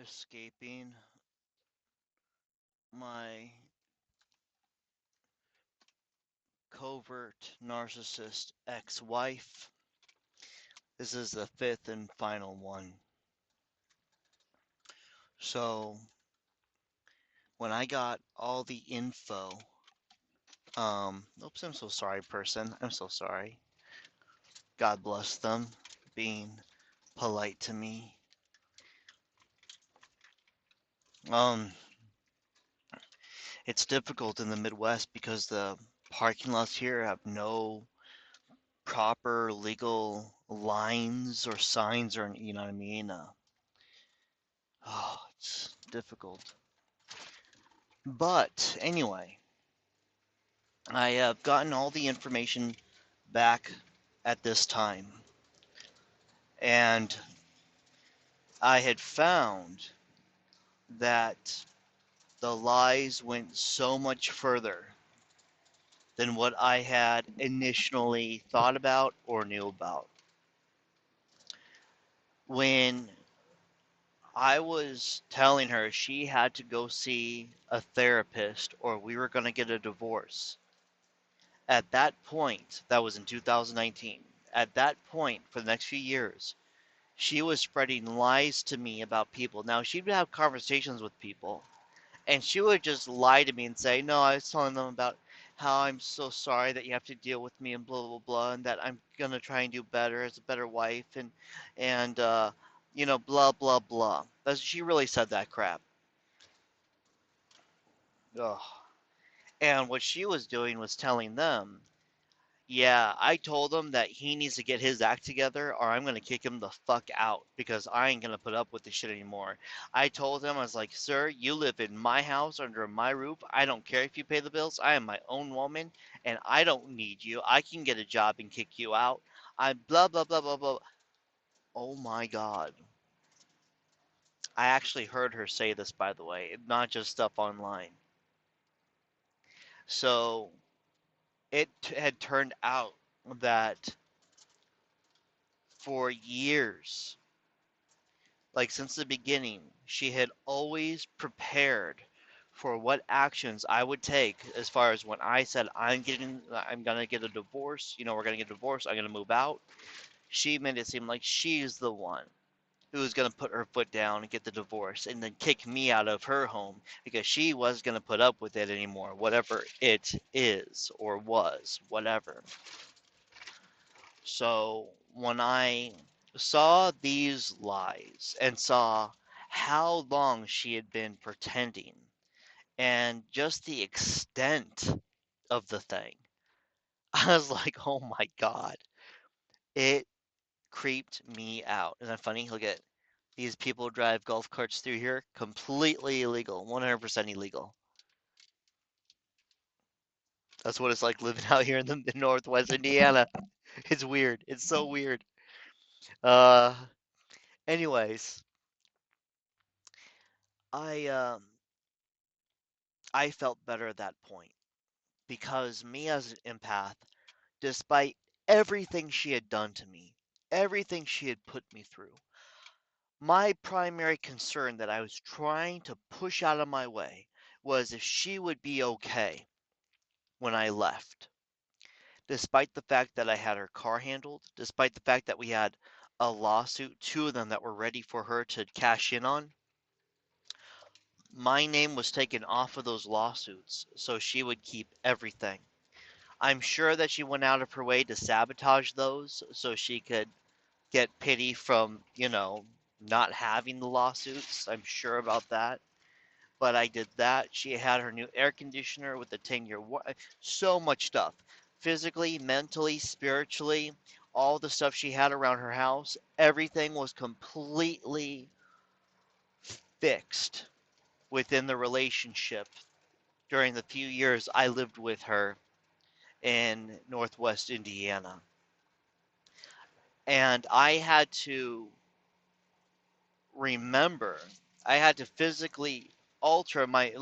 escaping my covert narcissist ex-wife. This is the fifth and final one. So, when I got all the info, oops, I'm so sorry, person. I'm so sorry. God bless them being polite to me. Um, it's difficult in the Midwest because the parking lots here have no proper legal lines or signs or you know what I mean. Oh, it's difficult. But anyway, I have gotten all the information back at this time, and I had found that the lies went so much further than what I had initially thought about or knew about. When I was telling her she had to go see a therapist or we were going to get a divorce, at that point, that was in 2019, at that point for the next few years, she was spreading lies to me about people. Now, she'd have conversations with people, and she would just lie to me and say, no, I was telling them about how I'm so sorry that you have to deal with me and blah, blah, blah, and that I'm going to try and do better as a better wife and blah, blah, blah. She really said that crap. Ugh. And what she was doing was telling them, yeah, I told him that he needs to get his act together or I'm going to kick him the fuck out because I ain't going to put up with this shit anymore. I told him, I was like, sir, you live in my house under my roof. I don't care if you pay the bills. I am my own woman and I don't need you. I can get a job and kick you out. I blah, blah, blah, blah, blah. Oh my God. I actually heard her say this, by the way, not just stuff online. So it had turned out that for years, like since the beginning, she had always prepared for what actions I would take as far as when I said I'm gonna get a divorce, we're gonna get a divorce, I'm gonna move out. She made it seem like she's the one who was gonna put her foot down and get the divorce and then kick me out of her home because she was gonna put up with it anymore, whatever it is or was, whatever. So when I saw these lies and saw how long she had been pretending and just the extent of the thing, I was like, oh my God, it creeped me out. Isn't that funny? Look at these people drive golf carts through here, completely illegal, 100% illegal. That's what it's like living out here in the Northwest Indiana. It's weird. It's so weird. Uh, anyways, I I felt better at that point because me as an empath, despite everything she had done to me, everything she had put me through, my primary concern that I was trying to push out of my way was if she would be okay when I left. Despite the fact that I had her car handled, despite the fact that we had a lawsuit, two of them that were ready for her to cash in on, my name was taken off of those lawsuits so she would keep everything. I'm sure that she went out of her way to sabotage those so she could get pity from, not having the lawsuits. I'm sure about that. But I did that. She had her new air conditioner with the 10-year so much stuff. Physically, mentally, spiritually, all the stuff she had around her house, everything was completely fixed within the relationship during the few years I lived with her in Northwest Indiana. And I had to remember, I had to physically alter my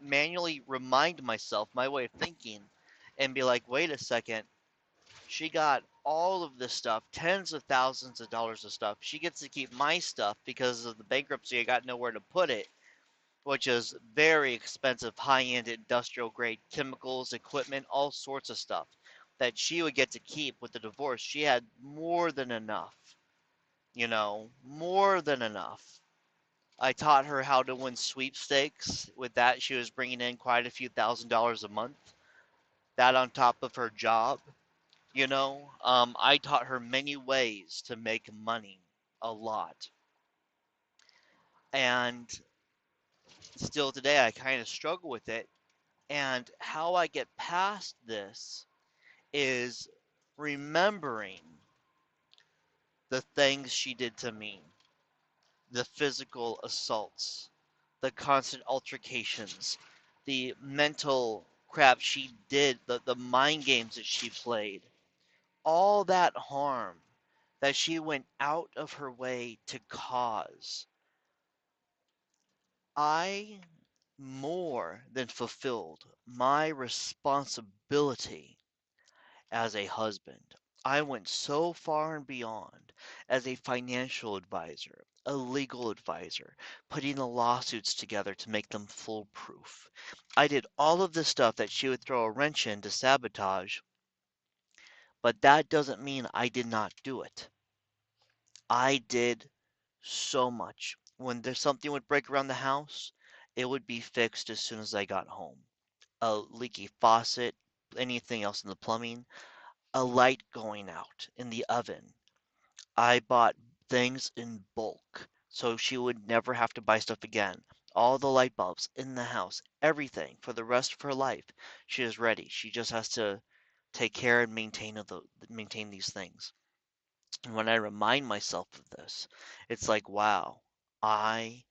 manually remind myself my way of thinking and be like, wait a second, she got all of this stuff, tens of thousands of dollars of stuff. She gets to keep my stuff because of the bankruptcy. I got nowhere to put it, which is very expensive, high-end industrial grade chemicals, equipment, all sorts of stuff that she would get to keep with the divorce. She had more than enough, more than enough. I taught her how to win sweepstakes. With that, she was bringing in quite a few $1,000s a month. That on top of her job, I taught her many ways to make money, a lot. And still today, I kind of struggle with it. And how I get past this is remembering the things she did to me, the physical assaults, the constant altercations, the mental crap she did, the mind games that she played, all that harm that she went out of her way to cause. I more than fulfilled my responsibility as a husband. I went so far and beyond as a financial advisor, a legal advisor, putting the lawsuits together to make them foolproof. I did all of the stuff that she would throw a wrench in to sabotage, but that doesn't mean I did not do it. I did so much. When there's something would break around the house, it would be fixed as soon as I got home. A leaky faucet, anything else in the plumbing, a light going out in the oven. I bought things in bulk so she would never have to buy stuff again. All the light bulbs in the house, everything for the rest of her life. She is ready. She just has to take care and maintain these things. And when I remind myself of this, it's like, wow, I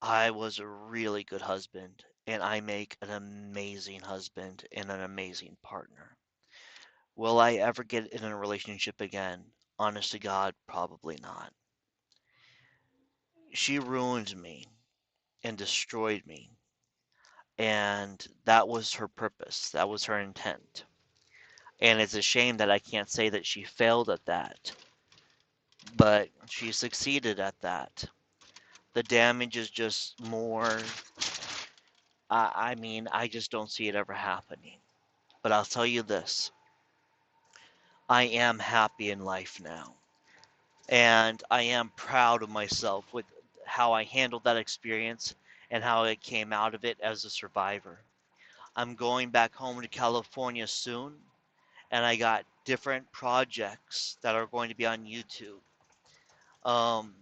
I was a really good husband and I make an amazing husband and an amazing partner. Will I ever get in a relationship again? Honest to God, probably not. She ruined me and destroyed me, and that was her purpose. That was her intent. And it's a shame that I can't say that she failed at that, but she succeeded at that. The damage is just more. I mean, I just don't see it ever happening. But I'll tell you this, I am happy in life now. And I am proud of myself with how I handled that experience and how I came out of it as a survivor. I'm going back home to California soon, and I got different projects that are going to be on YouTube. Um,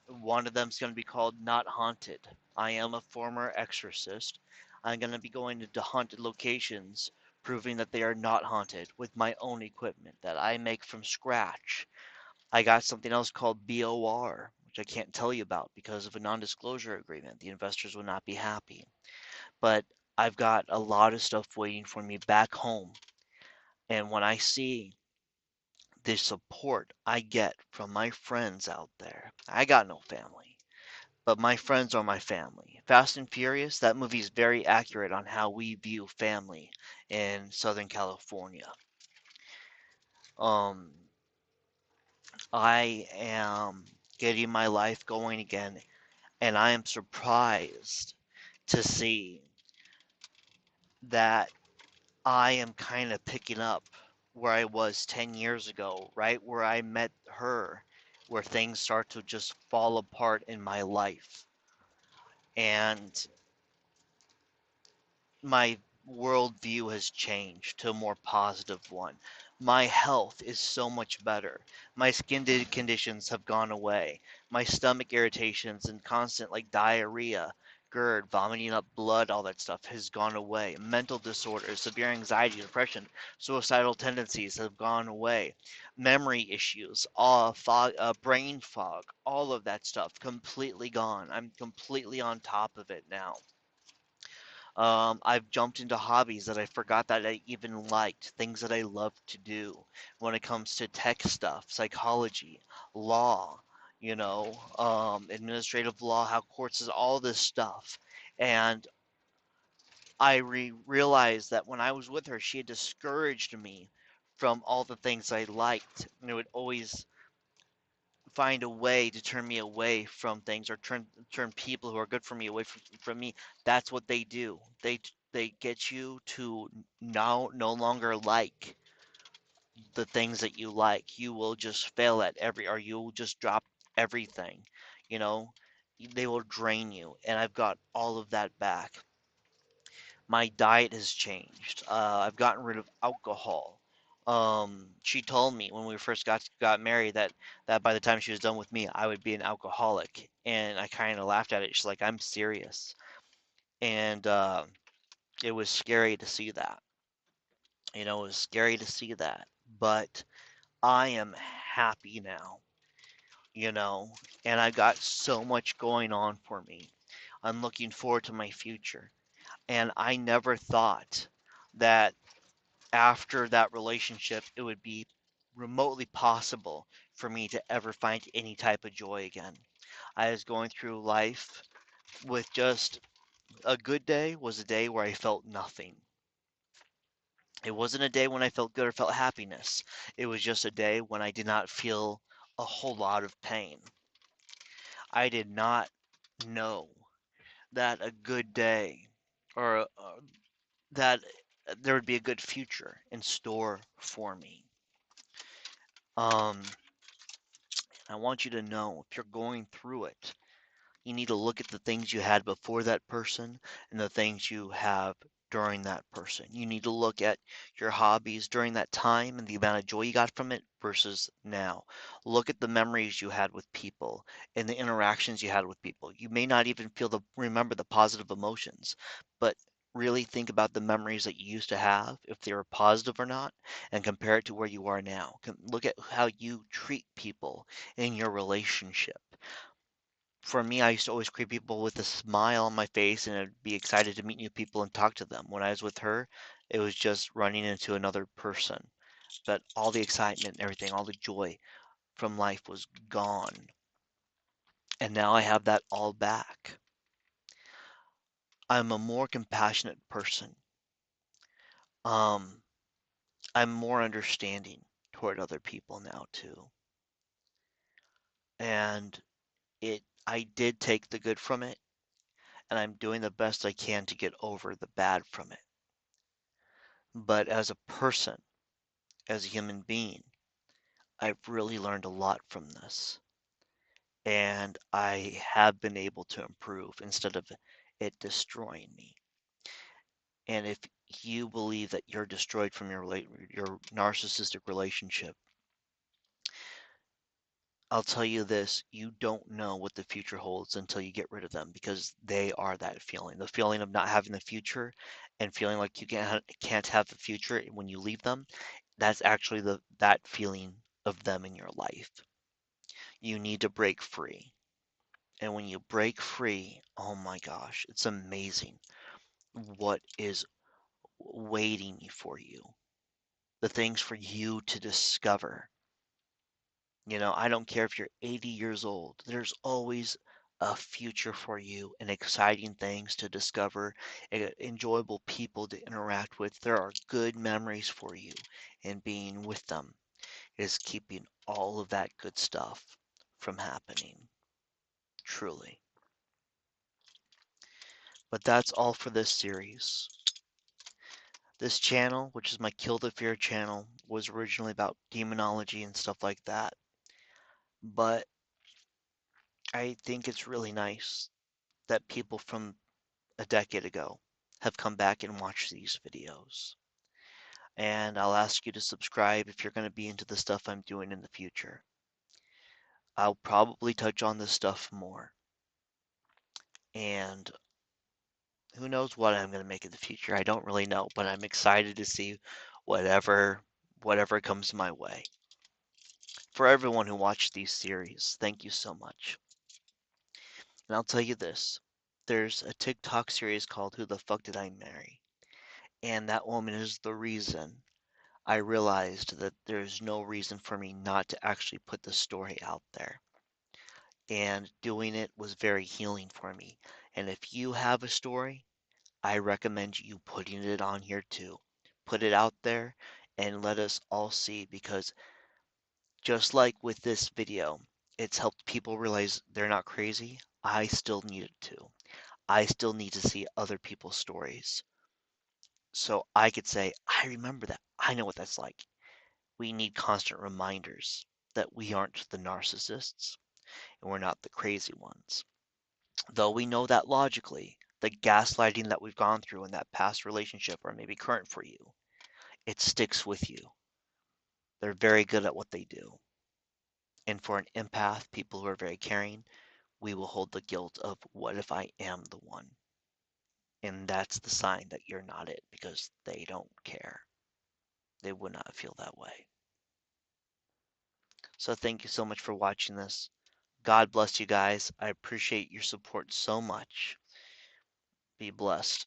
One of them is going to be called Not Haunted. I am a former exorcist. I'm going to be going into haunted locations, proving that they are not haunted with my own equipment that I make from scratch. I got something else called BOR, which I can't tell you about because of a non-disclosure agreement. The investors will not be happy. But I've got a lot of stuff waiting for me back home. And when I see the support I get from my friends out there, I got no family, but my friends are my family. Fast and Furious, that movie is very accurate on how we view family in Southern California. Um, I am getting my life going again, and I am surprised to see that I am kind of picking up where I was 10 years ago, right where I met her, where things start to just fall apart in my life. And my worldview has changed to a more positive one. My health is so much better. My skin conditions have gone away. My stomach irritations and constant like diarrhea, GERD, vomiting up blood, all that stuff has gone away. Mental disorders, severe anxiety, depression, suicidal tendencies have gone away. Memory issues, brain fog, all of that stuff completely gone. I'm completely on top of it now. I've jumped into hobbies that I forgot that I even liked, things that I love to do when it comes to tech stuff, psychology, law, administrative law, how courts is all this stuff. And I realized that when I was with her, she had discouraged me from all the things I liked, and it would always find a way to turn me away from things, or turn people who are good for me away from me. That's what they do. They get you to now no longer like the things that you like. You will just fail at or you'll just drop everything. You know, they will drain you, and I've got all of that back. My diet has changed. I've gotten rid of alcohol. She told me when we first got married that by the time she was done with me, I would be an alcoholic, and I kind of laughed at it. She's like, "I'm serious," and it was scary to see that. It was scary to see that, but I am happy now. You know, and I got so much going on for me. I'm looking forward to my future, and I never thought that after that relationship, it would be remotely possible for me to ever find any type of joy again. I was going through life with just a good day was a day where I felt nothing. It wasn't a day when I felt good or felt happiness. It was just a day when I did not feel a whole lot of pain. I did not know that a good day or that there would be a good future in store for me. Um, I want you to know if you're going through it, you need to look at the things you had before that person and the things you have during that person. You need to look at your hobbies during that time and the amount of joy you got from it versus now. Look at the memories you had with people and the interactions you had with people. You may not even remember the positive emotions, but really think about the memories that you used to have, if they were positive or not, and compare it to where you are now. Look at how you treat people in your relationship. For me, I used to always greet people with a smile on my face, and I'd be excited to meet new people and talk to them. When I was with her, it was just running into another person. But all the excitement and everything, all the joy from life was gone. And now I have that all back. I'm a more compassionate person. Um, I'm more understanding toward other people now too. And I did take the good from it, and I'm doing the best I can to get over the bad from it. But as a person, as a human being, I've really learned a lot from this. And I have been able to improve instead of it destroying me. And if you believe that you're destroyed from your narcissistic relationship, I'll tell you this, you don't know what the future holds until you get rid of them, because they are that feeling. The feeling of not having the future and feeling like you can't have the future when you leave them, that's actually that feeling of them in your life. You need to break free. And when you break free, oh my gosh, it's amazing what is waiting for you. The things for you to discover. I don't care if you're 80 years old, there's always a future for you and exciting things to discover, enjoyable people to interact with. There are good memories for you, and being with them is keeping all of that good stuff from happening. Truly. But that's all for this series. This channel, which is my Kill the Fear channel, was originally about demonology and stuff like that. But I think it's really nice that people from a decade ago have come back and watched these videos. And I'll ask you to subscribe if you're going to be into the stuff I'm doing in the future. I'll probably touch on this stuff more. And who knows what I'm going to make in the future. I don't really know, but I'm excited to see whatever comes my way. For everyone who watched these series, thank you so much. And I'll tell you this, there's a TikTok series called Who the Fuck Did I Marry? And that woman is the reason I realized that there's no reason for me not to actually put the story out there. And doing it was very healing for me. And if you have a story, I recommend you putting it on here too. Put it out there and let us all see, because just like with this video, it's helped people realize they're not crazy. I still needed to. I still need to see other people's stories so I could say, I remember that. I know what that's like. We need constant reminders that we aren't the narcissists and we're not the crazy ones. Though we know that logically, the gaslighting that we've gone through in that past relationship or maybe current for you, it sticks with you. They're very good at what they do. And for an empath, people who are very caring, we will hold the guilt of what if I am the one? And that's the sign that you're not it, because they don't care. They would not feel that way. So thank you so much for watching this. God bless you guys. I appreciate your support so much. Be blessed.